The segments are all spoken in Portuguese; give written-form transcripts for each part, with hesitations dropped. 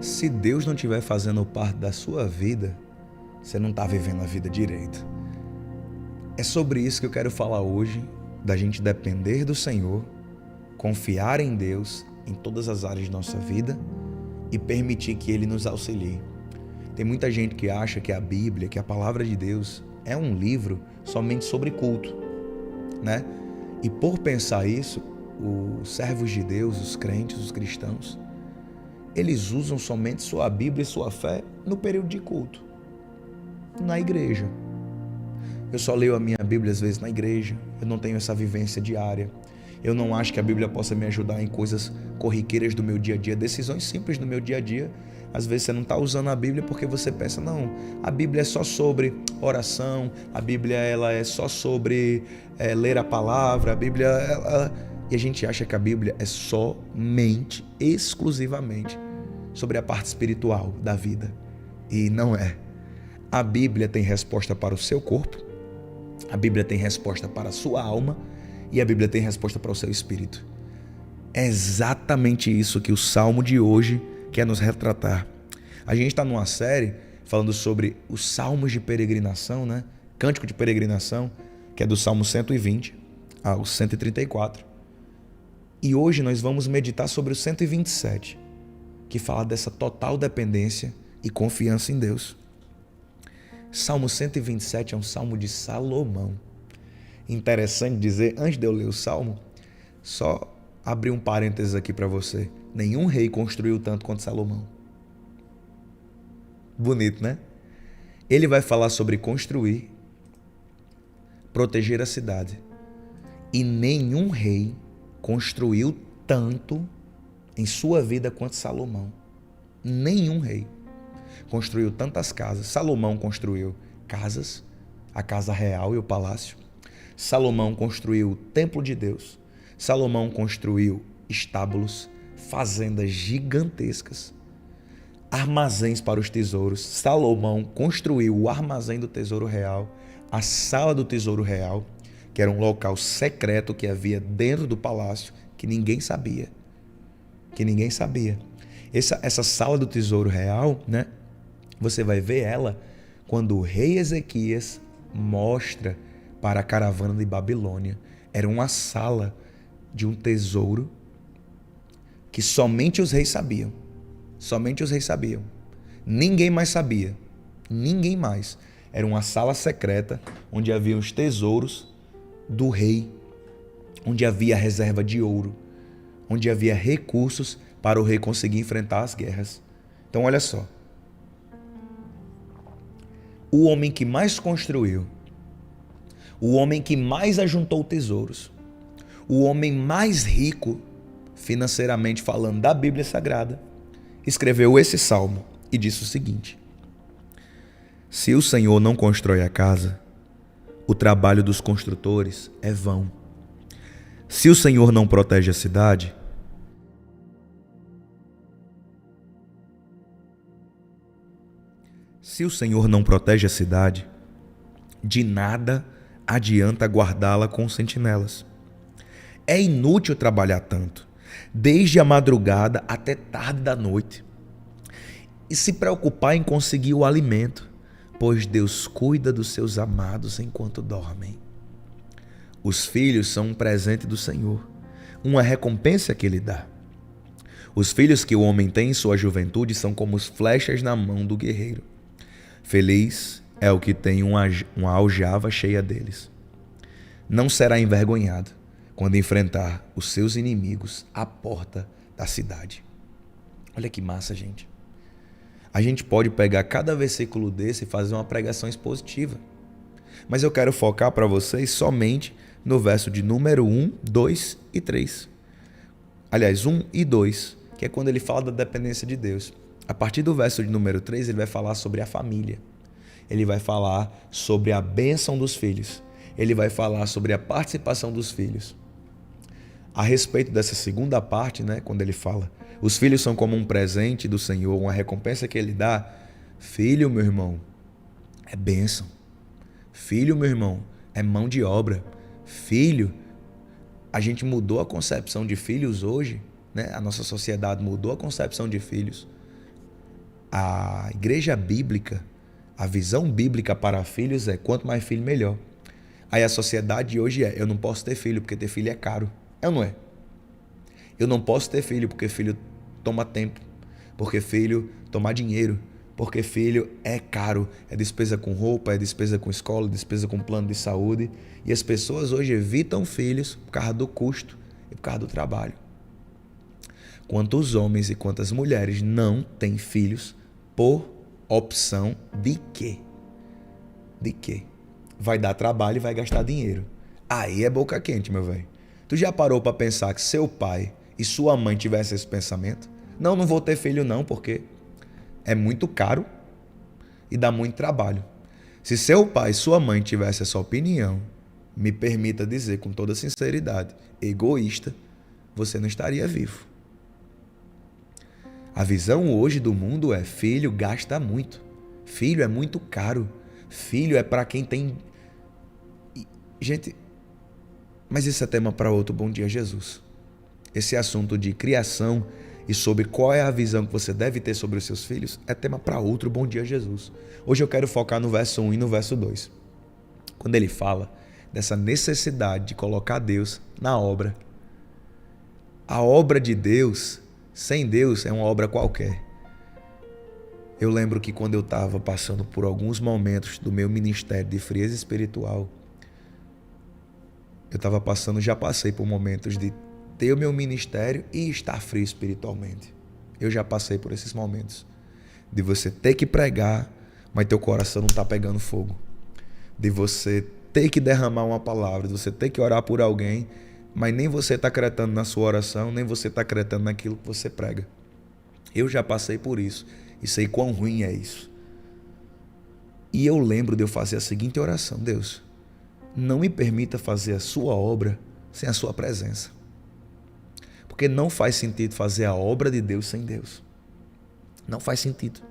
Se Deus não estiver fazendo parte da sua vida, você não está vivendo a vida direito. É sobre isso que eu quero falar hoje, da gente depender do Senhor, confiar em Deus em todas as áreas de nossa vida e permitir que Ele nos auxilie. Tem muita gente que acha que a Bíblia, que a Palavra de Deus é um livro somente sobre culto, né? E por pensar isso, os servos de Deus, os crentes, os cristãos, eles usam somente sua Bíblia e sua fé no período de culto, na igreja. Eu só leio a minha Bíblia às vezes na igreja, eu não tenho essa vivência diária. Eu não acho que a Bíblia possa me ajudar em coisas corriqueiras do meu dia a dia, decisões simples do meu dia a dia. Às vezes você não está usando a Bíblia porque você pensa, não, a Bíblia é só sobre oração, a Bíblia ela é só sobre ler a palavra, a Bíblia... E a gente acha que a Bíblia é somente, exclusivamente, sobre a parte espiritual da vida. E não é. A Bíblia tem resposta para o seu corpo, a Bíblia tem resposta para a sua alma e a Bíblia tem resposta para o seu espírito. É exatamente isso que o Salmo de hoje quer nos retratar. A gente está numa série falando sobre os salmos de peregrinação, né? Cântico de peregrinação, que é do Salmo 120 ao 134. E hoje nós vamos meditar sobre o 127, que fala dessa total dependência e confiança em Deus. Salmo 127 é um salmo de Salomão. Interessante dizer, antes de eu ler o salmo, só abrir um parênteses aqui para você. Nenhum rei construiu tanto quanto Salomão. Bonito, né? Ele vai falar sobre construir, proteger a cidade. E nenhum rei construiu tanto em sua vida quanto Salomão. Nenhum rei construiu tantas casas. Salomão construiu casas, a casa real e o palácio. Salomão construiu o templo de Deus. Salomão construiu estábulos, fazendas gigantescas, armazéns para os tesouros. Salomão construiu o armazém do tesouro real, a sala do tesouro real, que era um local secreto que havia dentro do palácio, que ninguém sabia. Essa sala do tesouro real, né? Você vai ver ela quando o rei Ezequias mostra para a caravana de Babilônia. Era uma sala de um tesouro que somente os reis sabiam. Somente os reis sabiam. Ninguém mais sabia. Ninguém mais. Era uma sala secreta onde havia os tesouros do rei, onde havia reserva de ouro, onde havia recursos para o rei conseguir enfrentar as guerras. Então olha só, o homem que mais construiu, o homem que mais ajuntou tesouros, o homem mais rico, financeiramente falando, da Bíblia Sagrada, escreveu esse salmo e disse o seguinte: se o Senhor não constrói a casa, o trabalho dos construtores é vão. Se o Senhor não protege a cidade, de nada adianta guardá-la com sentinelas. É inútil trabalhar tanto, desde a madrugada até tarde da noite, e se preocupar em conseguir o alimento, pois Deus cuida dos seus amados enquanto dormem. Os filhos são um presente do Senhor, uma recompensa que Ele dá. Os filhos que o homem tem em sua juventude são como as flechas na mão do guerreiro. Feliz é o que tem uma aljava cheia deles. Não será envergonhado quando enfrentar os seus inimigos à porta da cidade. Olha que massa, gente. A gente pode pegar cada versículo desse e fazer uma pregação expositiva. Mas eu quero focar para vocês somente no verso de número 1, 2 e 3. Aliás, 1 e 2, que é quando ele fala da dependência de Deus. A partir do verso de número 3, ele vai falar sobre a família. Ele vai falar sobre a bênção dos filhos. Ele vai falar sobre a participação dos filhos. A respeito dessa segunda parte, né, quando ele fala, os filhos são como um presente do Senhor, uma recompensa que Ele dá. Filho, meu irmão, é bênção. Filho, meu irmão, é mão de obra. Filho, a gente mudou a concepção de filhos hoje, né? A nossa sociedade mudou a concepção de filhos. A igreja bíblica, a visão bíblica para filhos é quanto mais filho, melhor. Aí a sociedade hoje eu não posso ter filho porque ter filho é caro. É ou não é? Eu não posso ter filho porque filho toma tempo, porque filho toma dinheiro, porque filho é caro, é despesa com roupa, é despesa com escola, despesa com plano de saúde. E as pessoas hoje evitam filhos por causa do custo e por causa do trabalho. Quantos homens e quantas mulheres não têm filhos por opção de quê? De quê? Vai dar trabalho e vai gastar dinheiro. Aí é boca quente, meu velho. Tu já parou para pensar que seu pai e sua mãe tivessem esse pensamento? Não, não vou ter filho não, porque é muito caro e dá muito trabalho. Se seu pai e sua mãe tivessem essa opinião, me permita dizer com toda sinceridade, egoísta, você não estaria vivo. A visão hoje do mundo é filho gasta muito. Filho é muito caro. Filho é para quem tem... Gente, mas isso é tema para outro Bom Dia Jesus. Esse assunto de criação e sobre qual é a visão que você deve ter sobre os seus filhos é tema para outro Bom Dia Jesus. Hoje eu quero focar no verso 1 e no verso 2. Quando ele fala dessa necessidade de colocar Deus na obra. A obra de Deus, sem Deus, é uma obra qualquer. Eu lembro que quando eu estava passando por alguns momentos do meu ministério de frieza espiritual, já passei por momentos de ter o meu ministério e estar frio espiritualmente. Eu já passei por esses momentos. De você ter que pregar, mas teu coração não está pegando fogo. De você ter que derramar uma palavra, de você ter que orar por alguém, mas nem você está acreditando na sua oração, nem você está acreditando naquilo que você prega. Eu já passei por isso e sei quão ruim é isso. E eu lembro de eu fazer a seguinte oração: Deus, não me permita fazer a sua obra sem a sua presença. Porque não faz sentido fazer a obra de Deus sem Deus. Não faz sentido.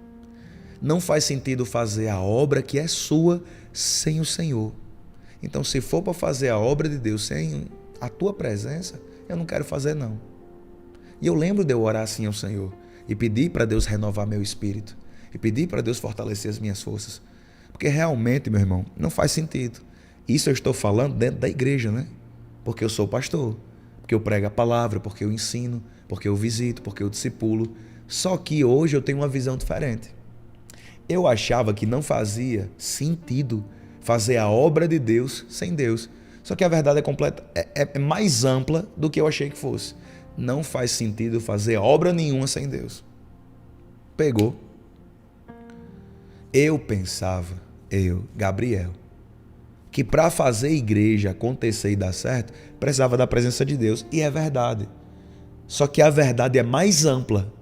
Não faz sentido fazer a obra que é sua sem o Senhor. Então, se for para fazer a obra de Deus sem a tua presença, eu não quero fazer não. E eu lembro de eu orar assim ao Senhor e pedir para Deus renovar meu espírito e pedir para Deus fortalecer as minhas forças. Porque realmente, meu irmão, não faz sentido. Isso eu estou falando dentro da igreja, né? Porque eu sou pastor, porque eu prego a palavra, porque eu ensino, porque eu visito, porque eu discipulo. Só que hoje eu tenho uma visão diferente. Eu achava que não fazia sentido fazer a obra de Deus sem Deus. Só que a verdade é mais ampla do que eu achei que fosse. Não faz sentido fazer obra nenhuma sem Deus. Pegou? Eu pensava, Gabriel, que para fazer a igreja acontecer e dar certo, precisava da presença de Deus. E é verdade. Só que a verdade é mais ampla.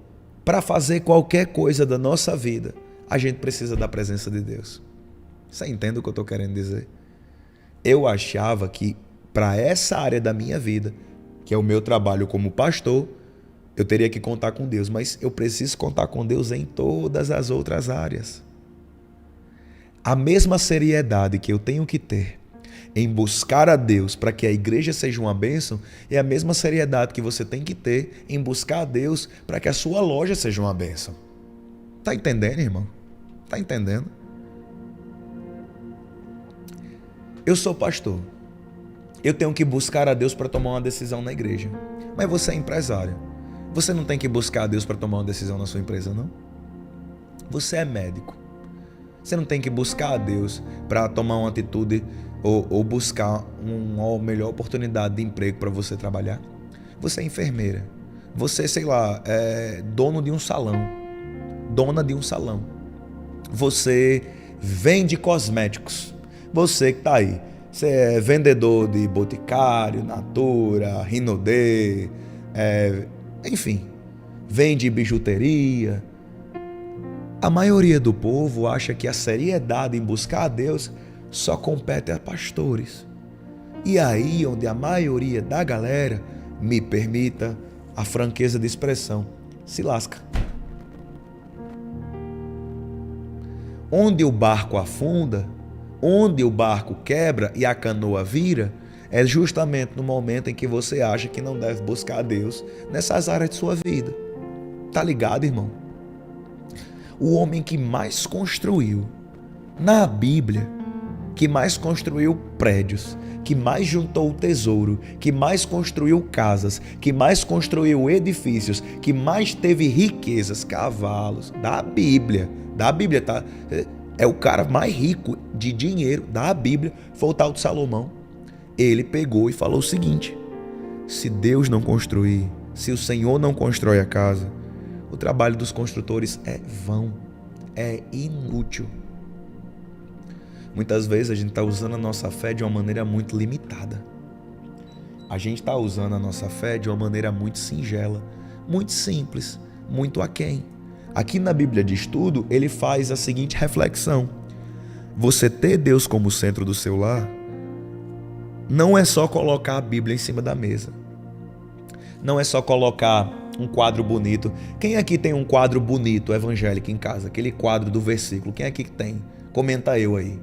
Para fazer qualquer coisa da nossa vida, a gente precisa da presença de Deus. Você entende o que eu estou querendo dizer? Eu achava que para essa área da minha vida, que é o meu trabalho como pastor, eu teria que contar com Deus. Mas eu preciso contar com Deus em todas as outras áreas. A mesma seriedade que eu tenho que ter em buscar a Deus para que a igreja seja uma bênção é a mesma seriedade que você tem que ter em buscar a Deus para que a sua loja seja uma bênção. Tá entendendo, irmão? Tá entendendo? Eu sou pastor. Eu tenho que buscar a Deus para tomar uma decisão na igreja. Mas você é empresário. Você não tem que buscar a Deus para tomar uma decisão na sua empresa, não? Você é médico. Você não tem que buscar a Deus para tomar uma atitude ou buscar uma melhor oportunidade de emprego para você trabalhar. Você é enfermeira. Você, sei lá, é dono de um salão. Dona de um salão. Você vende cosméticos. Você que está aí. Você é vendedor de Boticário, Natura, Rinodê, enfim, vende bijuteria. A maioria do povo acha que a seriedade em buscar a Deus só compete a pastores. E aí onde a maioria da galera, me permita a franqueza de expressão, se lasca. Onde o barco afunda, onde o barco quebra e a canoa vira, é justamente no momento em que você acha que não deve buscar a Deus nessas áreas de sua vida. Tá ligado, irmão? o homem que mais construiu na Bíblia, que mais construiu prédios, que mais juntou o tesouro, que mais construiu casas, que mais construiu edifícios, que mais teve riquezas, cavalos, da Bíblia, tá? É o cara mais rico de dinheiro da Bíblia, foi o tal de Salomão. Ele pegou e falou o seguinte: se Deus não construir, se o Senhor não constrói a casa, o trabalho dos construtores é vão, é inútil. Muitas vezes a gente está usando a nossa fé de uma maneira muito limitada. A gente está usando a nossa fé de uma maneira muito singela, muito simples, muito aquém. Aqui na Bíblia de Estudo, ele faz a seguinte reflexão: você ter Deus como centro do seu lar não é só colocar a Bíblia em cima da mesa. Não é só colocar um quadro bonito. Quem aqui tem um quadro bonito evangélico em casa? Aquele quadro do versículo. Quem aqui tem? Comenta eu aí.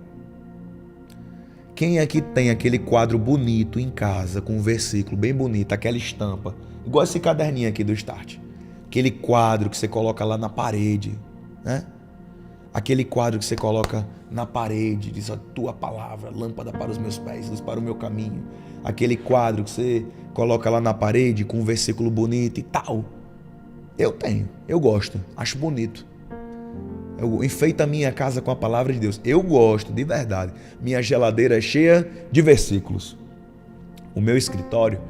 Quem aqui tem aquele quadro bonito em casa, com um versículo bem bonito, aquela estampa, igual esse caderninho aqui do Start. Aquele quadro que você coloca lá na parede, né? Aquele quadro que você coloca na parede, diz a tua palavra, lâmpada para os meus pés, luz para o meu caminho. Aquele quadro que você coloca lá na parede com um versículo bonito e tal. Eu tenho, eu gosto, acho bonito. Eu enfeito a minha casa com a palavra de Deus. Eu gosto, de verdade. Minha geladeira é cheia de versículos. O meu escritório,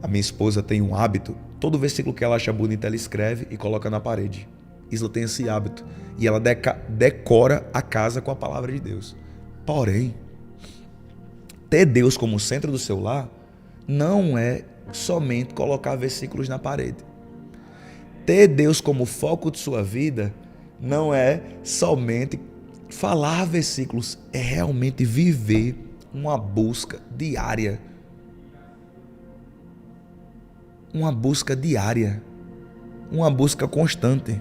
a minha esposa tem um hábito. Todo versículo que ela acha bonito, ela escreve e coloca na parede. Isla tem esse hábito. E ela decora a casa com a palavra de Deus. Porém, ter Deus como centro do seu lar não é somente colocar versículos na parede. Ter Deus como foco de sua vida não é somente falar versículos, é realmente viver uma busca diária. Uma busca diária. Uma busca constante.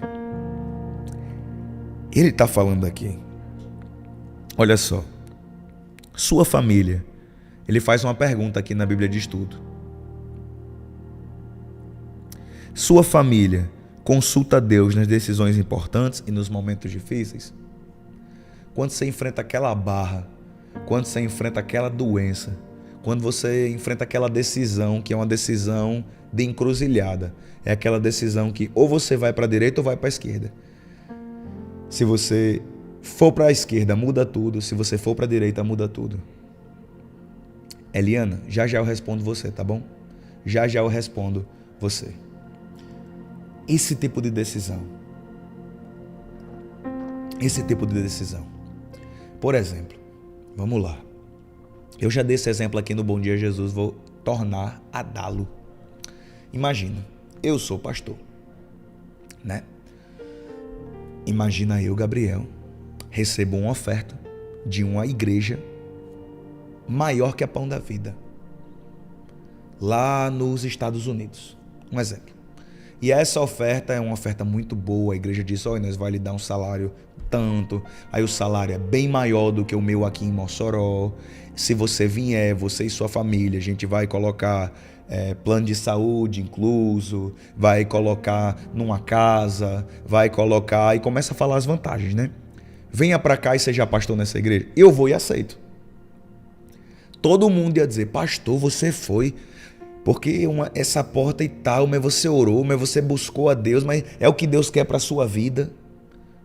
Ele está falando aqui. Olha só. Sua família. Ele faz uma pergunta aqui na Bíblia de Estudo. Sua família consulta Deus nas decisões importantes e nos momentos difíceis? Quando você enfrenta aquela barra, quando você enfrenta aquela doença, quando você enfrenta aquela decisão que é uma decisão de encruzilhada, é aquela decisão que ou você vai para a direita ou vai para a esquerda. Se você for para a esquerda, muda tudo. Se você for para a direita, muda tudo. Eliana, já eu respondo você, tá bom? Já eu respondo você. Esse tipo de decisão. Por exemplo, vamos lá. Eu já dei esse exemplo aqui no Bom Dia Jesus, vou tornar a dá-lo. Imagina, eu sou pastor, né? Imagina eu, Gabriel, recebo uma oferta de uma igreja maior que a Pão da Vida, lá nos Estados Unidos. Um exemplo. E essa oferta é uma oferta muito boa. A igreja diz: olha, nós vamos lhe dar um salário tanto. Aí o salário é bem maior do que o meu aqui em Mossoró. Se você vier, você e sua família, a gente vai colocar plano de saúde incluso, vai colocar numa casa, vai colocar... E começa a falar as vantagens, né? Venha para cá e seja pastor nessa igreja. Eu vou e aceito. Todo mundo ia dizer: pastor, você foi... Porque essa porta e tal, mas você orou, mas você buscou a Deus, mas é o que Deus quer para a sua vida?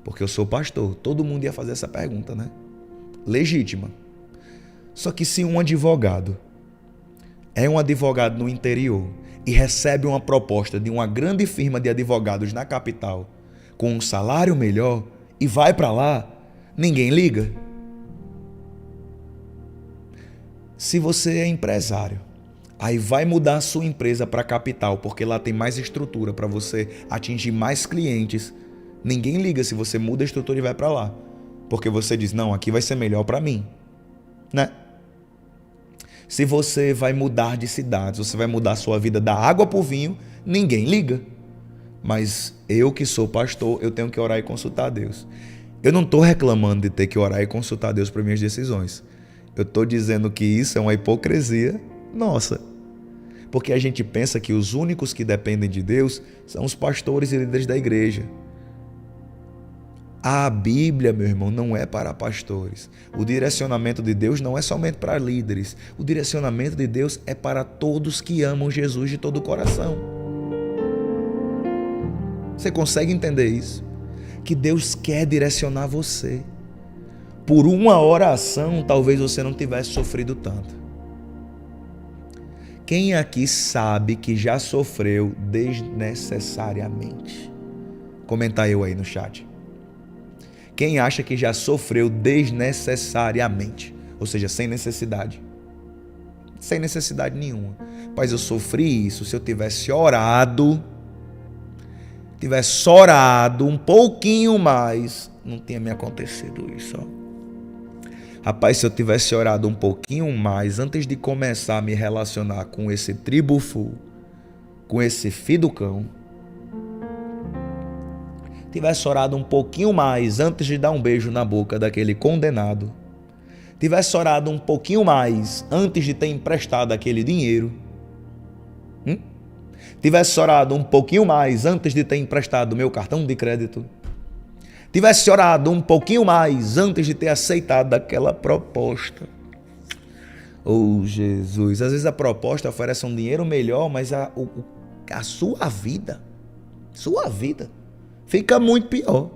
Porque eu sou pastor. Todo mundo ia fazer essa pergunta, né? Legítima. Só que se um advogado é um advogado no interior e recebe uma proposta de uma grande firma de advogados na capital com um salário melhor e vai para lá, ninguém liga. Se você é empresário, aí vai mudar a sua empresa para a capital, porque lá tem mais estrutura para você atingir mais clientes. Ninguém liga se você muda a estrutura e vai para lá, porque você diz: não, aqui vai ser melhor para mim, né? Se você vai mudar de cidades, você vai mudar a sua vida da água para o vinho, ninguém liga. Mas eu que sou pastor, eu tenho que orar e consultar a Deus. Eu não estou reclamando de ter que orar e consultar a Deus para minhas decisões. Eu estou dizendo que isso é uma hipocrisia nossa. Porque a gente pensa que os únicos que dependem de Deus são os pastores e líderes da igreja. A Bíblia, meu irmão, não é para pastores. O direcionamento de Deus não é somente para líderes. O direcionamento de Deus é para todos que amam Jesus de todo o coração. Você consegue entender isso? Que Deus quer direcionar você. Por uma oração, talvez você não tivesse sofrido tanto. Quem aqui sabe que já sofreu desnecessariamente? Comenta eu aí no chat. Quem acha que já sofreu desnecessariamente? Ou seja, sem necessidade. Sem necessidade nenhuma. Mas eu sofri isso. Se eu tivesse orado um pouquinho mais, não tinha me acontecido isso. Rapaz, se eu tivesse orado um pouquinho mais antes de começar a me relacionar com esse tribufu, com esse filho do cão, tivesse orado um pouquinho mais antes de dar um beijo na boca daquele condenado, tivesse orado um pouquinho mais antes de ter emprestado aquele dinheiro, tivesse orado um pouquinho mais antes de ter emprestado meu cartão de crédito, tivesse orado um pouquinho mais antes de ter aceitado aquela proposta. Oh, Jesus, às vezes a proposta oferece um dinheiro melhor, mas a sua vida fica muito pior.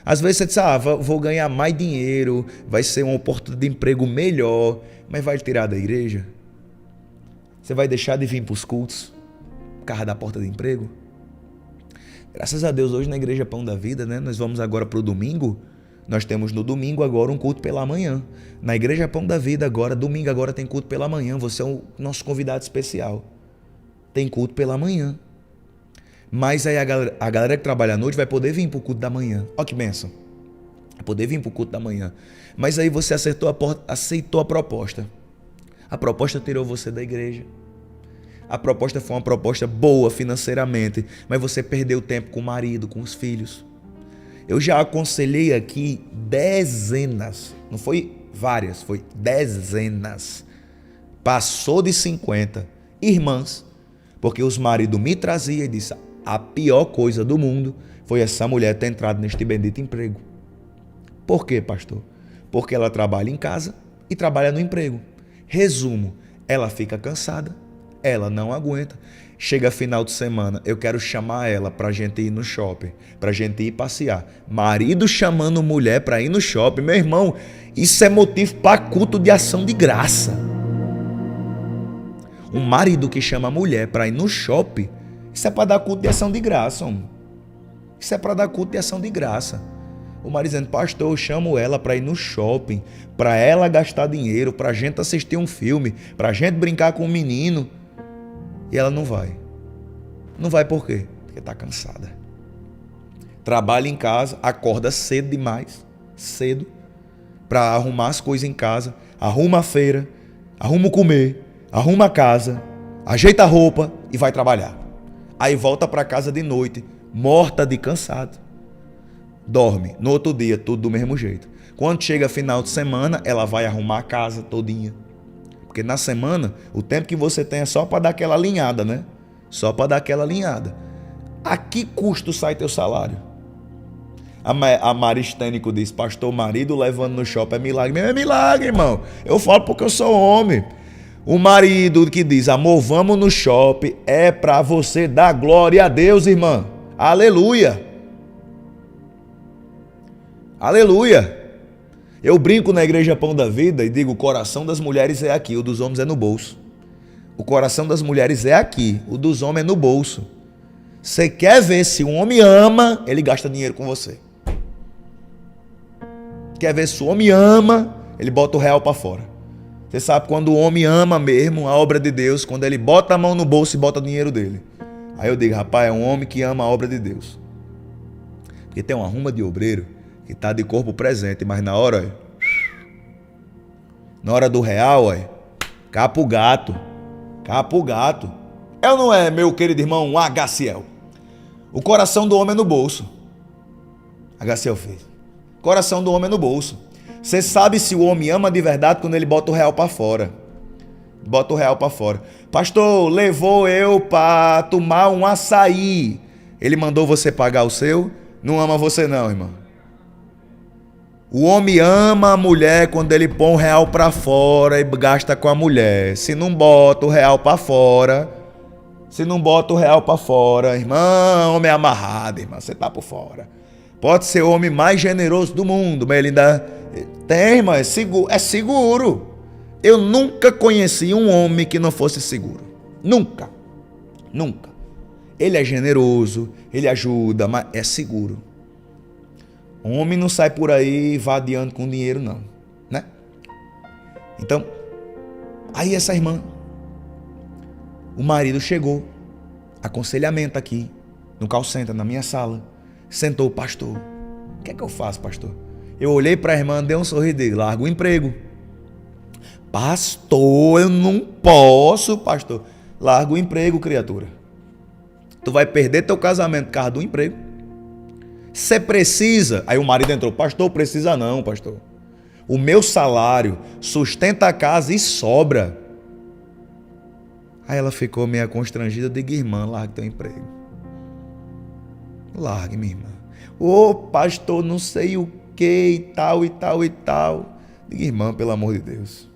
Às vezes você diz, vou ganhar mais dinheiro, vai ser uma oportunidade de emprego melhor, mas vai tirar da igreja? Você vai deixar de vir para os cultos por causa da porta de emprego? Graças a Deus, hoje na Igreja Pão da Vida, né, nós vamos agora para o domingo. Nós temos no domingo agora um culto pela manhã. Na Igreja Pão da Vida agora, domingo agora tem culto pela manhã. Você é o nosso convidado especial. Tem culto pela manhã. Mas aí a galera que trabalha à noite vai poder vir para o culto da manhã. Olha que bênção. Vai poder vir para o culto da manhã. Mas aí você aceitou a proposta. A proposta tirou você da igreja. A proposta foi uma proposta boa financeiramente, mas você perdeu tempo com o marido, com os filhos. Eu já aconselhei aqui dezenas, não foi várias, foi dezenas. Passou de 50 irmãs, porque os maridos me traziam e disseram: a pior coisa do mundo foi essa mulher ter entrado neste bendito emprego. Por quê, pastor? Porque ela trabalha em casa e trabalha no emprego. Resumo, ela fica cansada, ela não aguenta. Chega final de semana, eu quero chamar ela pra gente ir no shopping, pra gente ir passear. Marido chamando mulher pra ir no shopping, meu irmão, isso é motivo para culto de ação de graça. Um marido que chama a mulher pra ir no shopping, isso é para dar culto de ação de graça, homem. Isso é para dar culto de ação de graça. O marido dizendo: pastor, eu chamo ela para ir no shopping, para ela gastar dinheiro, para a gente assistir um filme, para a gente brincar com o menino. E ela não vai. Não vai por quê? Porque está cansada. Trabalha em casa, acorda cedo demais, cedo, para arrumar as coisas em casa, arruma a feira, arruma o comer, arruma a casa, ajeita a roupa e vai trabalhar. Aí volta para casa de noite, morta de cansado. Dorme. No outro dia, tudo do mesmo jeito. Quando chega final de semana, ela vai arrumar a casa todinha. Porque na semana, o tempo que você tem é só para dar aquela alinhada, né? Só para dar aquela alinhada. A que custo sai teu salário? A Maristênico diz: pastor, marido levando no shopping é milagre. É milagre, irmão. Eu falo porque eu sou homem. O marido que diz: amor, vamos no shopping, é para você dar glória a Deus, irmã. Aleluia. Aleluia. Eu brinco na Igreja Pão da Vida e digo: o coração das mulheres é aqui, o dos homens é no bolso. O coração das mulheres é aqui, o dos homens é no bolso. Você quer ver se um homem ama, ele gasta dinheiro com você. Quer ver se o homem ama, ele bota o real para fora. Você sabe quando o homem ama mesmo a obra de Deus, quando ele bota a mão no bolso e bota o dinheiro dele. Aí eu digo: rapaz, é um homem que ama a obra de Deus. Porque tem uma ruma de obreiro que está de corpo presente, mas na hora do real, capa o gato. É ou não é, meu querido irmão HCL? O coração do homem é no bolso. HCL fez. Coração do homem é no bolso. Você sabe se o homem ama de verdade quando ele bota o real para fora. Bota o real para fora. Pastor, levou eu para tomar um açaí. Ele mandou você pagar o seu? Não ama você não, irmão. O homem ama a mulher quando ele põe o real pra fora e gasta com a mulher. Se não bota o real pra fora, irmão, homem amarrado, irmão, você tá por fora. Pode ser o homem mais generoso do mundo, mas ele ainda tem, irmão, é seguro. Eu nunca conheci um homem que não fosse seguro. Nunca. Ele é generoso, ele ajuda, mas é seguro. O homem não sai por aí vadiando com dinheiro, não, né? Então, aí essa irmã, o marido chegou, aconselhamento aqui, no call center, na minha sala, sentou o pastor. O que é que eu faço, pastor? Eu olhei para a irmã, dei um sorriso e largo o emprego. Pastor, eu não posso, pastor. Larga o emprego, criatura. Tu vai perder teu casamento por causa do emprego. Você precisa. Aí o marido entrou. Pastor, precisa não, pastor. O meu salário sustenta a casa e sobra. Aí ela ficou meio constrangida. Eu digo, irmã, larga teu emprego. Largue, minha irmã. Ô, pastor, não sei o que e tal. Digo, irmã, pelo amor de Deus.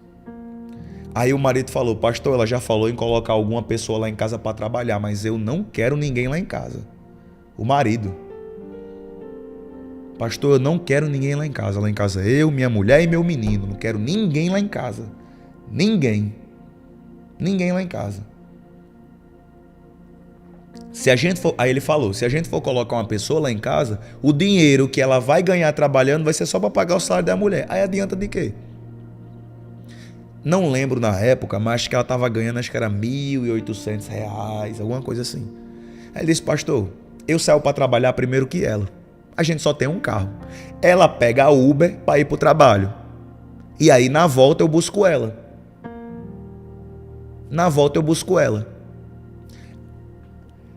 Aí o marido falou, pastor, ela já falou em colocar alguma pessoa lá em casa para trabalhar, mas eu não quero ninguém lá em casa. O marido. Pastor, eu não quero ninguém lá em casa. Lá em casa eu, minha mulher e meu menino. Não quero ninguém lá em casa. Ninguém lá em casa. Se a gente for, aí ele falou, se a gente for colocar uma pessoa lá em casa, o dinheiro que ela vai ganhar trabalhando vai ser só para pagar o salário da mulher. Aí adianta de quê? Não lembro na época, mas acho que ela estava ganhando, acho que era R$1.800, alguma coisa assim. Aí ele disse, pastor, eu saio para trabalhar primeiro que ela. A gente só tem um carro. Ela pega a Uber para ir para o trabalho. E aí na volta eu busco ela.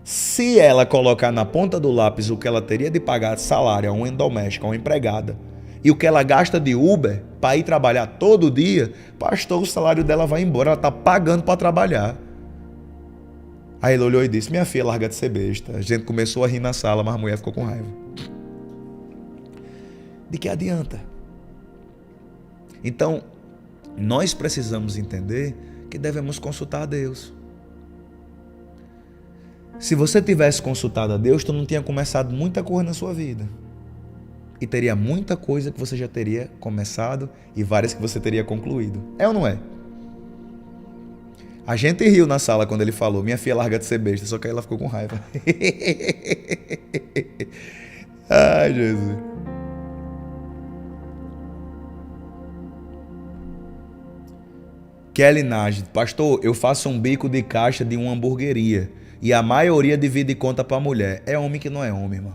Se ela colocar na ponta do lápis o que ela teria de pagar de salário a uma doméstica, a uma empregada, e o que ela gasta de Uber para ir trabalhar todo dia, pastor, o salário dela vai embora, ela está pagando para trabalhar. Aí ele olhou e disse, minha filha, larga de ser besta. A gente começou a rir na sala, mas a mulher ficou com raiva. De que adianta? Então, nós precisamos entender que devemos consultar a Deus. Se você tivesse consultado a Deus, tu não tinha começado muita coisa na sua vida. E teria muita coisa que você já teria começado e várias que você teria concluído. É ou não é? A gente riu na sala quando ele falou, minha filha, larga de ser besta, só que aí ela ficou com raiva. Ai, Jesus. Kelly Nagy, pastor, eu faço um bico de caixa de uma hamburgueria e a maioria divide conta para mulher. É homem que não é homem, irmão.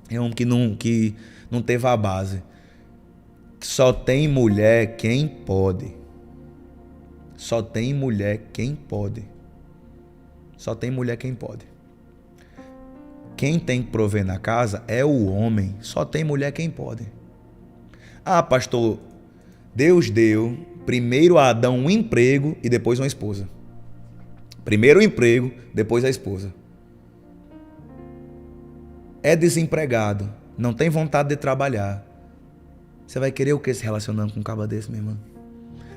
É homem que não teve a base. Só tem mulher quem pode. Só tem mulher quem pode. Quem tem que prover na casa é o homem. Só tem mulher quem pode. Ah, pastor, Deus deu primeiro a Adão um emprego e depois uma esposa. Primeiro o emprego, depois a esposa. É desempregado, não tem vontade de trabalhar. Você vai querer o que se relacionando com um caba desse, minha irmã?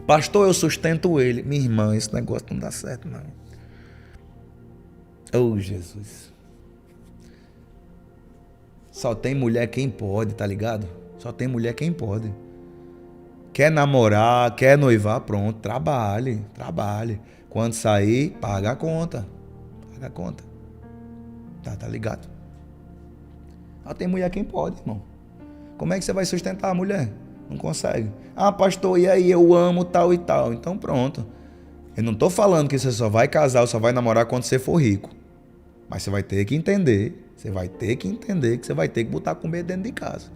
Pastor, eu sustento ele. Minha irmã, esse negócio não dá certo, não. Oh, Jesus. Só tem mulher quem pode, tá ligado? Só tem mulher quem pode. Quer namorar, quer noivar, pronto, trabalhe. Quando sair, paga a conta. Tá ligado? Ah, tem mulher quem pode, irmão. Como é que você vai sustentar a mulher? Não consegue. Ah, pastor, e aí? Eu amo tal e tal. Então pronto. Eu não tô falando que você só vai casar ou só vai namorar quando você for rico. Mas você vai ter que entender. Que você vai ter que botar comida dentro de casa.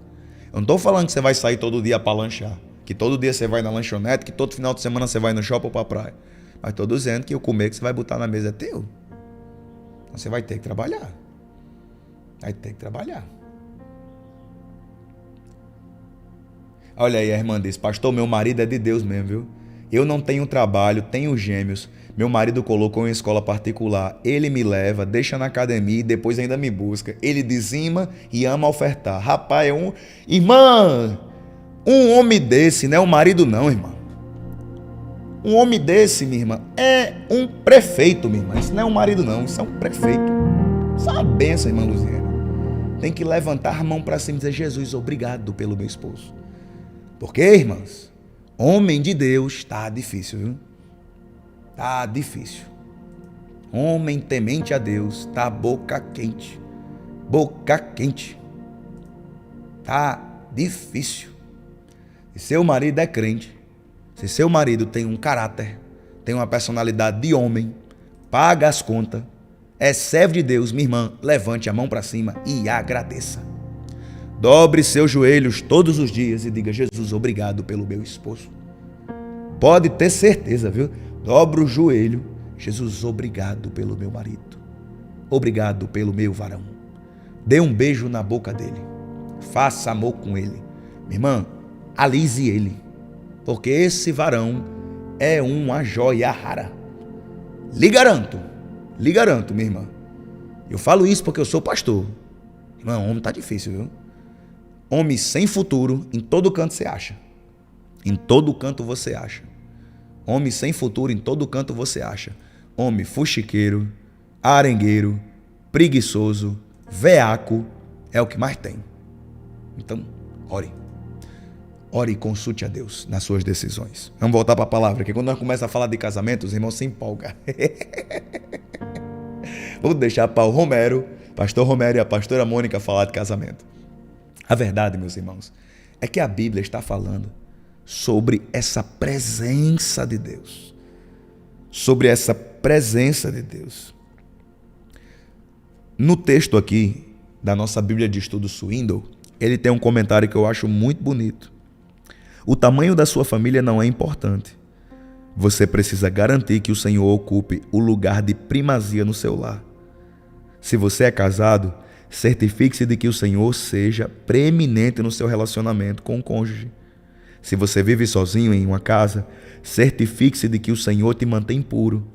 Eu não tô falando que você vai sair todo dia para lanchar. Que todo dia você vai na lanchonete, que todo final de semana você vai no shopping ou pra praia. Mas tô dizendo que o comer que você vai botar na mesa é teu. Então você vai ter que trabalhar. Olha aí, a irmã disse, pastor, meu marido é de Deus mesmo, viu? Eu não tenho trabalho, tenho gêmeos. Meu marido colocou em escola particular. Ele me leva, deixa na academia e depois ainda me busca. Ele dizima e ama ofertar. Rapaz, Irmã, Um homem desse não é um marido não, irmã. Um homem desse, minha irmã, é um prefeito, minha irmã. Isso não é um marido não, isso é um prefeito. Isso é uma benção, irmã Luziana. Tem que levantar a mão para cima e dizer: Jesus, obrigado pelo meu esposo. Porque, irmãs, homem de Deus tá difícil, viu? Tá difícil. Homem temente a Deus tá boca quente. Boca quente. Tá difícil. Se seu marido é crente, se seu marido tem um caráter, tem uma personalidade de homem, paga as contas, é servo de Deus, minha irmã, levante a mão para cima e agradeça. Dobre seus joelhos todos os dias e diga: Jesus, obrigado pelo meu esposo. Pode ter certeza, viu? Dobra o joelho: Jesus, obrigado pelo meu marido. Obrigado pelo meu varão. Dê um beijo na boca dele. Faça amor com ele. Minha irmã, alise ele. Porque esse varão é uma joia rara. Lhe garanto, minha irmã. Eu falo isso porque eu sou pastor. Irmão, homem tá difícil, viu? Homem sem futuro, em todo canto você acha. Em todo canto você acha. Homem sem futuro, em todo canto você acha. Homem fuxiqueiro, arengueiro, preguiçoso, veaco, é o que mais tem. Então, ore. Ore e consulte a Deus nas suas decisões. Vamos voltar para a palavra, que quando nós começamos a falar de casamento, os irmãos se empolgam. Vou deixar para o Romero, pastor Romero e a pastora Mônica falar de casamento. A verdade, meus irmãos, é que a Bíblia está falando sobre essa presença de Deus. Sobre essa presença de Deus. No texto aqui da nossa Bíblia de Estudo Swindoll, ele tem um comentário que eu acho muito bonito. O tamanho da sua família não é importante. Você precisa garantir que o Senhor ocupe o lugar de primazia no seu lar. Se você é casado, certifique-se de que o Senhor seja preeminente no seu relacionamento com o cônjuge. Se você vive sozinho em uma casa, certifique-se de que o Senhor te mantém puro.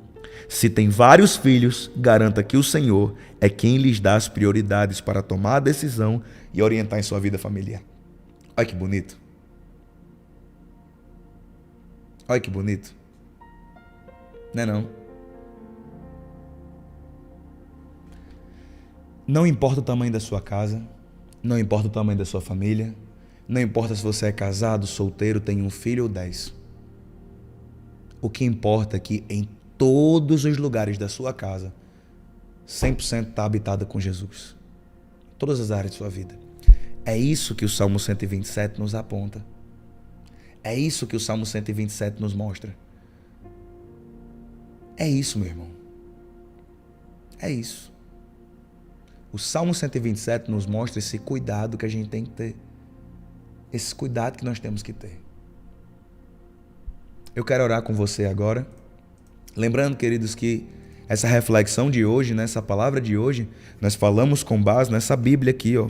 Se tem vários filhos, garanta que o Senhor é quem lhes dá as prioridades para tomar a decisão e orientar em sua vida familiar. Olha que bonito. Olha que bonito. Não é não? Não importa o tamanho da sua casa, não importa o tamanho da sua família, não importa se você é casado, solteiro, tem um filho ou 10. O que importa é que em todos os lugares da sua casa, 100% está habitada com Jesus. Todas as áreas de sua vida. É isso que o Salmo 127 nos aponta. É isso que o Salmo 127 nos mostra. É isso, meu irmão. É isso. O Salmo 127 nos mostra esse cuidado que a gente tem que ter. Esse cuidado que nós temos que ter. Eu quero orar com você agora. Lembrando, queridos, que essa reflexão de hoje, essa palavra de hoje, nós falamos com base nessa Bíblia aqui, ó.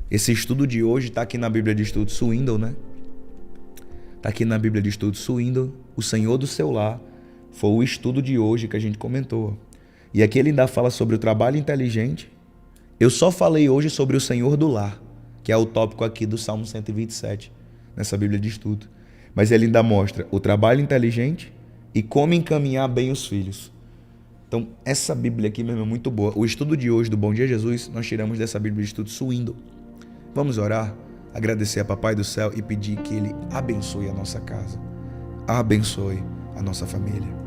Esse estudo de hoje está aqui na Bíblia de Estudo Swindoll, né? Está aqui na Bíblia de Estudo Swindoll. O Senhor do seu lar foi o estudo de hoje que a gente comentou. E aqui ele ainda fala sobre o trabalho inteligente. Eu só falei hoje sobre o Senhor do lar, que é o tópico aqui do Salmo 127, nessa Bíblia de Estudo. Mas ele ainda mostra o trabalho inteligente e como encaminhar bem os filhos. Então, essa Bíblia aqui mesmo é muito boa. O estudo de hoje do Bom Dia Jesus, nós tiramos dessa Bíblia de Estudo Swindoll. Vamos orar, agradecer a Papai do Céu e pedir que Ele abençoe a nossa casa, abençoe a nossa família.